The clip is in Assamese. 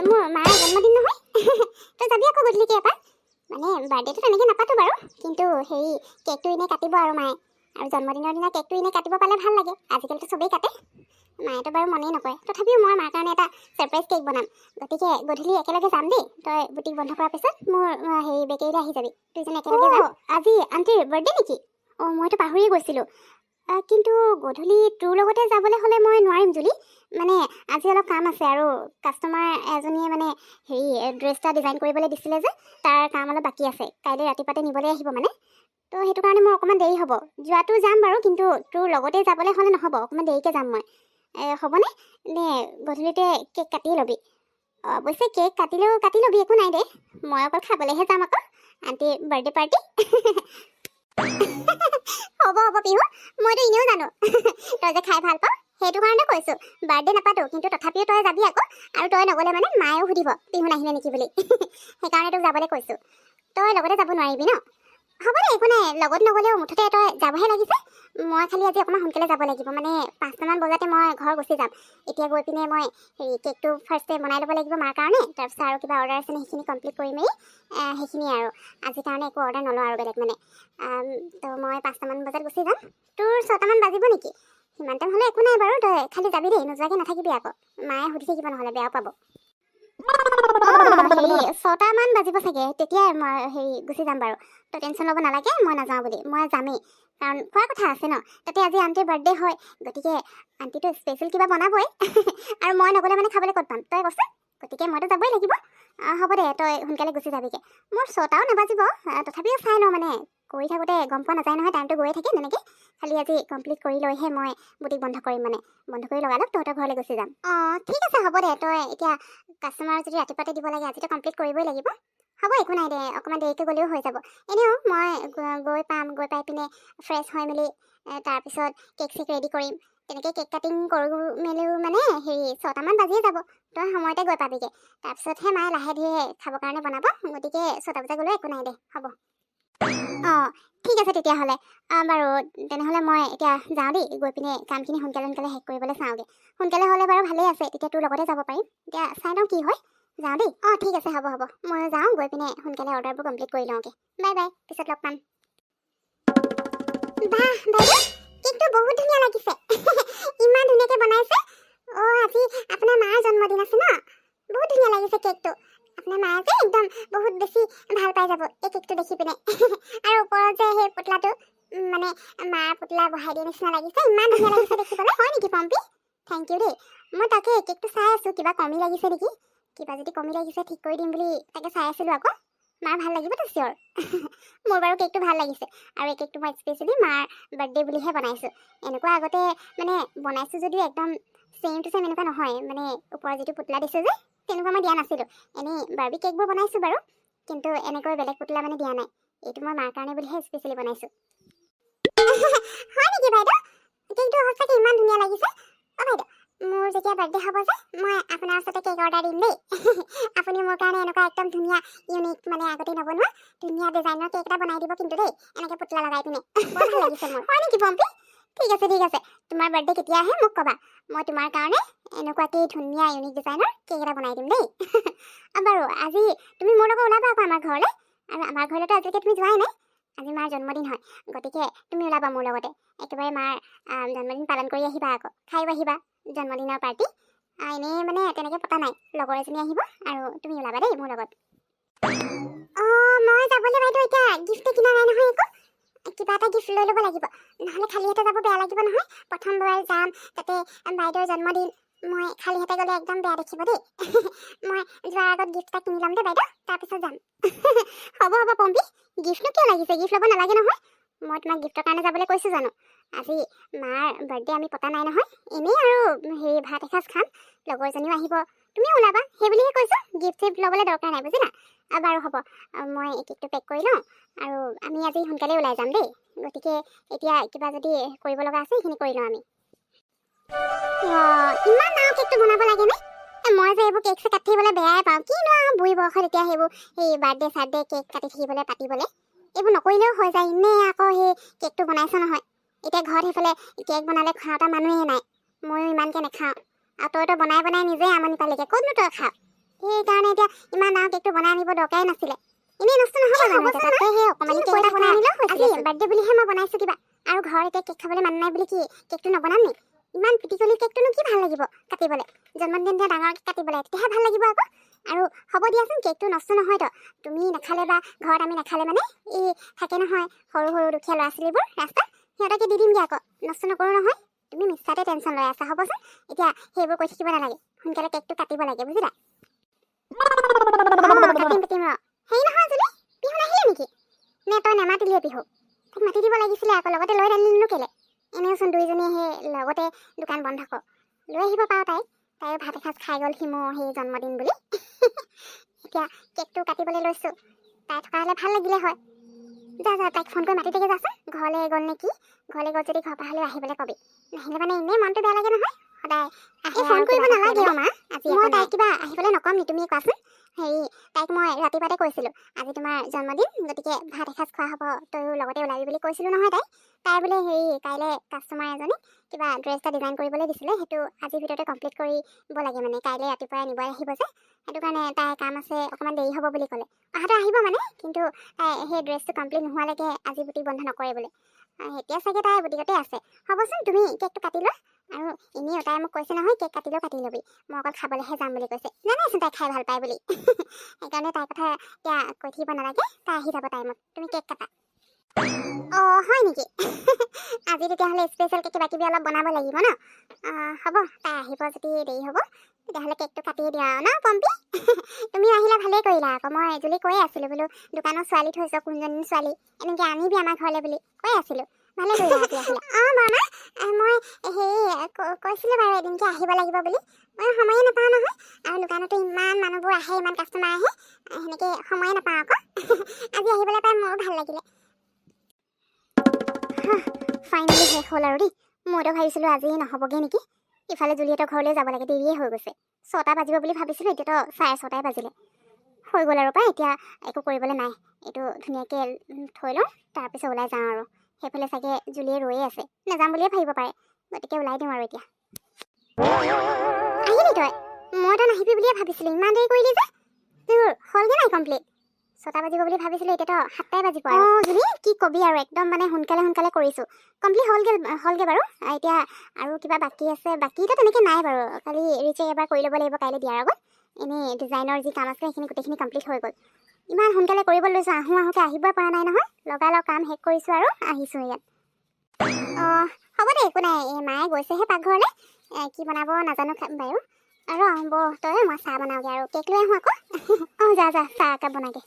মোৰ মাৰ জন্মদিন নহয়। তই যাবি আকৌ গধূলিকৈ এপাক। মানে বাৰ্থডেটো তেনেকৈ নাপাতো বাৰু, কিন্তু হেৰি কেকটো এনেই কাটিব আৰু মায়ে। আৰু জন্মদিনৰ দিনা কেকটো এনেই কাটিব পালে ভাল লাগে, আজিকালিতো চবেই কাটে। মায়েতো বাৰু মনেই নকৰে, তথাপিও মই মাৰ কাৰণে এটা ছাৰপ্ৰাইজ কেক বনাম। গতিকে গধূলি একেলগে যাম দেই। তই বুটিক বন্ধ কৰাৰ পিছত মোৰ হেৰি বেকেৰীলৈ আহি যাবি, দুইজনে একেলগে যাম। আজি আণ্টিৰ বাৰ্থডে নেকি? মইতো পাহৰিয়ে গৈছিলোঁ। কিন্তু গধূলি তোৰ লগতে যাবলৈ হ'লে মই নোৱাৰিম জুলি। মানে আজি অলপ কাম আছে, আৰু কাষ্টমাৰ এজনীয়ে মানে হেৰি ড্ৰেছ এটা ডিজাইন কৰিবলৈ দিছিলে যে, তাৰ কাম অলপ বাকী আছে। কাইলৈ ৰাতিপুৱাতে নিবলৈ আহিব মানে, তো সেইটো কাৰণে মোৰ অকণমান দেৰি হ'ব। যোৱাটো যাম বাৰু, কিন্তু তোৰ লগতে যাবলৈ হ'লে নহ'ব, অকণমান দেৰিকৈ যাম মই। হ'বনে? নে গধূলিতে কেক কাটিয়ে ল'বি? অৱশ্যে কেক কাটিলেও কাটি ল'বি, একো নাই দে। মই অকল খাবলৈহে যাম আকৌ, আণ্টিৰ বাৰ্থডে পাৰ্টি। হ'ব হ'ব পিহু, মইতো এনেও জানো তই যে খাই ভাল পাওঁ, সেইটো কাৰণে কৈছোঁ। বাৰ্থডে নাপাতো, কিন্তু তথাপিও তই যাবি আকৌ। আৰু তই নগ'লে মানে মায়েও সুধিব পিহু নাহিলে নেকি বুলি। সেইকাৰণে তোক যাবলৈ কৈছোঁ। তই লগতে যাব নোৱাৰিবি ন? হ'ব দে, একো নাই। লগত নগ'লেও মুঠতে তই যাবহে লাগিছে। মই খালি আজি অকণমান সোনকালে যাব লাগিব, মানে 5টামান বজাতে মই ঘৰ গুচি যাম। এতিয়া গৈ পিনে মই হেৰি কেকটো ফাৰ্ষ্টে বনাই ল'ব লাগিব মাৰ কাৰণে, তাৰপিছত আৰু কিবা অৰ্ডাৰ আছে নে সেইখিনি কমপ্লিট কৰি মেলি সেইখিনি আৰু আজিৰ কাৰণে একো অৰ্ডাৰ নলওঁ আৰু বেলেগ মানে। তো মই 5টামান বজাত গুচি যাম। তোৰ 6টামান বাজিব নেকি? সিমান টাইম হ'লে একো নাই বাৰু, তই খালি যাবি দেই, নোযোৱাকৈ নাথাকিবি আকৌ। মায়ে সুধি থাকিব নহ'লে, বেয়া পাব। হেৰি 6টামান বাজিব চাগে, তেতিয়াই মই হেৰি গুচি যাম বাৰু। তই টেনশ্যন ল'ব নালাগে, মই নাযাওঁ বুলি। মই যামেই, কাৰণ খোৱাৰ কথা আছে ন। তাতে আজি আণ্টিৰ বাৰ্থডে হয়, গতিকে আণ্টিটো স্পেচিয়েল কিবা বনাবই। আৰু মই নগ'লে মানে খাবলৈ ক'ত পাম, তই কৈছে? গতিকে মইতো যাবই লাগিব। হ'ব দে, তই সোনকালে গুচি যাবিগৈ। মোৰ 6টাও নাবাজিব, তথাপিও চাই লওঁ, মানে কৰি থাকোঁতে গম পোৱা নাযায় নহয়, টাইমটো গৈয়ে থাকে তেনেকৈ। খালি আজি কমপ্লিট কৰি লৈহে মই বুটিক বন্ধ কৰিম, মানে বন্ধ কৰি লগালক তহঁতৰ ঘৰলৈ গুচি যাম। ঠিক আছে, হ'ব দে। তই এতিয়া কাষ্টমাৰ যদি ৰাতিপুৱাতে দিব লাগে, আজিতো কমপ্লিট কৰিবই লাগিব। হ'ব, একো নাই দে, অকণমান দেৰিকৈ গ'লেও হৈ যাব। এনেও মই গৈ পাম, গৈ পাই পিনে ফ্ৰেছ হৈ মেলি তাৰপিছত কেক চেক ৰেডি কৰিম। তেনেকৈ কেক কাটিং কৰোঁ মেলিও মানে হেৰি 6টামান বাজিয়ে যাব। তই সময়তে গৈ পাবিগৈ। তাৰপিছতহে মায়ে লাহে ধীৰে খাবৰ কাৰণে বনাব, গতিকে 6টা বজাত গ'লেও একো নাই দে, হ'ব। ঠিক আছে তেতিয়াহ'লে। বাৰু তেনেহ'লে মই এতিয়া যাওঁ দেই, গৈ পিনে কামখিনি সোনকালে সোনকালে শেষ কৰিবলৈ চাওঁগৈ। সোনকালে হ'লে বাৰু ভালেই আছে, তেতিয়া তোৰ লগতে যাব পাৰিম। এতিয়া চাই লওঁ কি হয়, যাওঁ দেই। ঠিক আছে, হ'ব হ'ব। মই যাওঁ, গৈ পিনে সোনকালে অৰ্ডাৰবোৰ কমপ্লিট কৰি লওঁগৈ। বাই বাই, পিছত লগ পাম। বাহ বাইদেউ, কেকটো বহুত ধুনীয়া লাগিছে। ইমান ধুনীয়াকৈ বনাইছে। আজি আপোনাৰ মাৰ জন্মদিন আছে ন? বহুত ধুনীয়া লাগিছে কেকটো। আপোনাৰ মায়ে যে একদম বহুত বেছি ভাল পাই যাব এই কেকটো দেখি পিনে। আৰু ওপৰত যে সেই পুতলাটো, মানে মাৰ পুতলা বহাই দিয়া নিচিনা লাগিছে, ইমান ধুনীয়া লাগিছে দেখিবলৈ। হয় নেকি পম্পী? থেংক ইউ দেই। মই তাকে কেকটো চাই আছোঁ, কিবা কমি লাগিছে নেকি। কিবা যদি কমি লাগিছে ঠিক কৰি দিম বুলি তাকে চাই আছিলোঁ আকৌ। মাৰ ভাল লাগিবতো চিয়'ৰ। মোৰ বাৰু কেকটো ভাল লাগিছে, আৰু এই কেকটো মই স্পেচিয়েলি মাৰ বাৰ্থডে বুলিহে বনাইছোঁ। এনেকুৱা আগতে মানে বনাইছোঁ যদিও একদম ছেইম টু ছেইম এনেকুৱা নহয়, মানে ওপৰত যিটো পুতলা দিছে যে তেনেকুৱা মই দিয়া নাছিলোঁ। এনেই বাৰ্বি কেকবোৰ বনাইছোঁ বাৰু, কিন্তু এনেকৈ বেলেগ পুতলা মানে দিয়া নাই। এইটো মই মাৰ কাৰণে বুলিহে স্পেচিয়েলি বনাইছোঁ। হয় নেকি বাইদেউ? কেকটো সঁচাকৈ ইমান ধুনীয়া লাগিছে। বাইদেউ, মোৰ যেতিয়া বাৰ্থডে হ'ব যে, মই আপোনাৰ ওচৰতে কেক অৰ্ডাৰ দিম দেই। আপুনি মোৰ কাৰণে এনেকুৱা একদম ধুনীয়া ইউনিক, মানে আগতে নবনোৱা ধুনীয়া ডিজাইনৰ কেক এটা বনাই দিব কিন্তু দেই, এনেকৈ পুতলা লগাই পিনে। বৰ ভাল লাগিছে মোৰ। হয় নেকি পম্পী? ঠিক আছে ঠিক আছে, তোমাৰ বাৰ্থডে কেতিয়া আহে মোক ক'বা। মই তোমাৰ কাৰণে এনেকুৱাকৈ ধুনীয়া ইউনিক ডিজাইনৰ কেক এটা বনাই দিম দেই। বাৰু আজি তুমি মোৰ লগত ওলাবা আকৌ আমাৰ ঘৰলৈ। আৰু আমাৰ ঘৰলৈতো আজিলৈকে তুমি যোৱাই নাই। আজি মাৰ জন্মদিন হয়, গতিকে তুমি ওলাবা মোৰ লগতে। একেবাৰে মাৰ জন্মদিন পালন কৰি আহিবা আকৌ, খাইও আহিবা জন্মদিনৰ পাৰ্টি। এনেই মানে তেনেকৈ পতা নাই, লগৰ এজনী আহিব, আৰু তুমি ওলাবা দেই মোৰ লগত। মই যাবলৈ বাইদেউ এতিয়া গিফ্টে কিনা নাই নহয় একো। কিবা এটা গিফ্ট লৈ ল'ব লাগিব, নহ'লে খালী হাতে যাব বেয়া লাগিব নহয়। প্ৰথমবাৰ যাম, তাতে বাইদেউৰ জন্মদিন, মই খালী হাতে গ'লে একদম বেয়া দেখিব দেই। মই যোৱাৰ আগত গিফ্ট এটা কিনি ল'ম দেই বাইদেউ, তাৰপিছত যাম। হ'ব হ'ব পম্পী, গিফ্টনো কিয় লাগিছে? গিফ্ট ল'ব নালাগে নহয়। মই তোমাক গিফ্টৰ কাৰণে যাবলৈ কৈছোঁ জানো? আজি মাৰ বাৰ্থডে আমি পতা নাই নহয়, এনেই আৰু হেৰি ভাত এসাঁজ খাম, লগৰজনীও আহিব, তুমিও ওলাবা, সেই বুলিহে কৈছোঁ। গিফ্ট চিফ্ট ল'বলৈ দৰকাৰ নাই, বুজিলা? বাৰু হ'ব, মই কেকটো পেক কৰি লওঁ, আৰু আমি আজি সোনকালে ওলাই যাম দেই। গতিকে এতিয়া কিবা যদি কৰিব লগা আছে সেইখিনি কৰি লওঁ আমি। ইমান ডাঙৰ কেকটো বনাব লাগেনে? মই যে এইবোৰ কেক চেক কাটি থাকিবলৈ বেয়াই পাওঁ। কিনো আৰু বুঢ়ী বয়সত এতিয়া সেইবোৰ সেই বাৰ্থডে চাৰ্থডে কেক কাটি থাকিবলৈ পাতিবলৈ, এইবোৰ নকৰিলেও হৈ যায়। এনেই আকৌ সেই কেকটো বনাইছোঁ নহয়, এতিয়া ঘৰত সেইফালে কেক বনালে খোৱা এটা মানুহে নাই, ময়ো ইমানকৈ নাখাওঁ। আৰু তইতো বনাই বনাই নিজে আমনি পালিগৈ, ক'তনো তই খাৱ? সেইকাৰণে এতিয়া ইমান ডাঙৰ কেকটো বনাই আনিব দৰকাৰেই নাছিলে এনেই নষ্ট নহ'ব জানো তাতে সেই অকণমানি কেক এটা বনাই আনিলেও হৈছিলে বাৰ্থডে বুলিহে মই বনাইছোঁ কিবা আৰু ঘৰত এতিয়া কেক খাবলৈ মানুহ নাই বুলি কি কেকটো নবনাম নি ইমান পিটিকলি কেকটোনো কি ভাল লাগিব কাটিবলৈ জন্মদিন দিয়া ডাঙৰ কেক কাটিবলৈ তেতিয়াহে ভাল লাগিব আকৌ আৰু হ'ব দিয়াচোন কেকটো নষ্ট নহয়তো তুমি নাখালে বা ঘৰত আমি নাখালে মানে এই থাকে নহয় সৰু সৰু দুখীয়া ল'ৰা ছোৱালীবোৰ ৰাস্তাত সিহঁতকে দি দিমগৈ আকৌ নষ্ট নকৰোঁ নহয় তুমি মিছাতে টেনশ্যন লৈ আছা হ'বচোন এতিয়া সেইবোৰ কৈ থাকিব নালাগে সোনকালে কেকটো কাটিব লাগে বুজিলা কাটিম ৰ হেৰি নহয় যদি পিহু নাহিলে নেকি নে তই নেমাতিলিয়ে পিহু তাক মাতি দিব লাগিছিলে আকৌ লগতে লৈ আনিলোঁ কেলে এনেওচোন দুইজনীয়ে সেই লগতে দোকান বন্ধ কৰ লৈ আহিব পাৰোঁ তাইও ভাত এসাঁজ খাই গ'ল সি মোৰ সেই জন্মদিন বুলি এতিয়া কেকটো কাটিবলৈ লৈছোঁ তাই থকা হ'লে ভাল লাগিলে হয় যা তাইক ফোন কৰি মাতি থাকে যাচোন ঘৰলৈ গ'ল নেকি ঘৰলৈ গ'ল যদি ঘৰৰ পৰা হ'লেও আহিবলৈ ক'বি নাহিলে মানে এনেই মনটো বেয়া লাগে নহয় সদায় আহি ফোন কৰিব নালাগে মা আজি মই তাইক কিবা আহিবলৈ নক'ম নি তুমি কোৱাচোন হেৰি তাইক মই ৰাতিপুৱাতে কৈছিলোঁ আজি তোমাৰ জন্মদিন গতিকে ভাত এসাঁজ খোৱা হ'ব তয়ো লগতে ওলাবি বুলি কৈছিলোঁ নহয় তাই বোলে হেৰি কাইলৈ কাষ্টমাৰ এজনী কিবা ড্ৰেছ এটা ডিজাইন কৰিবলৈ দিছিলে সেইটো আজিৰ ভিতৰতে কমপ্লিট কৰিব লাগে মানে কাইলৈ ৰাতিপুৱাই নিবই আহিব যে সেইটো কাৰণে তাইৰ কাম আছে অকণমান দেৰি হ'ব বুলি ক'লে অহাটো আহিব মানে কিন্তু তাই সেই ড্ৰেছটো কমপ্লিট নোহোৱালৈকে আজি বুটিক বন্ধ নকৰে বোলে এতিয়া চাগে তাই বুটিকতে আছে হ'বচোন তুমি কেকটো কাটি লোৱা আৰু এনেও তাই মোক কৈছে নহয় কেক কাটিলেও কাটি ল'বি মই অকল খাবলৈহে যাম বুলি কৈছে জানাইচোন তাই খাই ভাল পায় বুলি সেইকাৰণে তাইৰ কথা এতিয়া কৈ থাকিব নালাগে তাই আহি যাব টাইমত তুমি কেক কাটা অঁ হয় নেকি আজি তেতিয়াহ'লে স্পেচিয়েলকৈ কিবা কিবি অলপ বনাব লাগিব ন হ'ব তাই আহিব যদি দেৰি হ'ব তেতিয়াহ'লে কেকটো কাটিয়ে দিয়া ন পম্পী তুমি আহিলে ভালেই কৰিলা আকৌ মই এজুলি কৈয়ে আছিলোঁ বোলো দোকানৰ ছোৱালী থৈছ কোনজনী ছোৱালী এনেকৈ আনিবি আমাৰ ঘৰলৈ বুলি কৈ আছিলোঁ ভালে কৰিলা ৰাতি আহিলে অঁ মামা মই হেৰি কৈছিলোঁ বাৰু এদিনকৈ আহিব লাগিব বুলি মই সময়ে নাপাওঁ নহয় আৰু দোকানতো ইমান মানুহবোৰ আহে ইমান কাষ্টমাৰ আহে সেনেকৈ সময়ে নাপাওঁ আকৌ আজি আহিবলৈ পাই মোৰো ভাল লাগিলে ফাইনেলি শেষ হ'ল আৰু দেই মইতো ভাবিছিলোঁ আজি নহ'বগৈ নেকি ইফালে জুলিহঁতৰ ঘৰলৈ যাব লাগে দেৰিয়ে হৈ গৈছে 6টা বাজিব বুলি ভাবিছিলোঁ এতিয়াতো 6:30 বাজিলে হৈ গ'ল আৰু পাই এতিয়া একো কৰিবলৈ নাই এইটো ধুনীয়াকৈ থৈ লওঁ তাৰপিছত ওলাই যাওঁ আৰু সেইফালে চাগে জুলিয়ে ৰৈয়ে আছে নাযাম বুলিয়ে ভাবিব পাৰে গতিকে ওলাই দিওঁ আৰু এতিয়া আহিলি তই মই তই নাহিবি বুলিয়ে ভাবিছিলোঁ ইমান দেৰি কৰিলি যে তোৰ হ'লগৈ নাই কমপ্লিট 6টা বাজিব বুলি ভাবিছিলোঁ এতিয়াতো 7টাই বাজিব আৰু জুলি কি ক'বি আৰু একদম মানে সোনকালে কৰিছোঁ কমপ্লিট হ'লগৈ বাৰু এতিয়া আৰু কিবা বাকী আছে বাকীটো তেনেকৈ নাই বাৰু খালি ৰিচেক এবাৰ কৰি ল'ব লাগিব কাইলৈ দিয়াৰ আগত এনেই ডিজাইনৰ যি কাম আছে সেইখিনি গোটেইখিনি কমপ্লিট হৈ গ'ল ইমান সোনকালে কৰিব লৈছোঁ আহোঁকৈ আহিবই পৰা নাই নহয় লগালগ কাম শেষ কৰিছোঁ আৰু আহিছোঁ ইয়াত অঁ হ'ব দে একো নাই এই মায়ে গৈছেহে পাকঘৰলৈ কি বনাব নাজানো বাৰু আৰু হ'ব তই মই চাহ বনাওঁগৈ আৰু কেক লৈ আহোঁ আকৌ অঁ যা চাহ একাপ বনাগে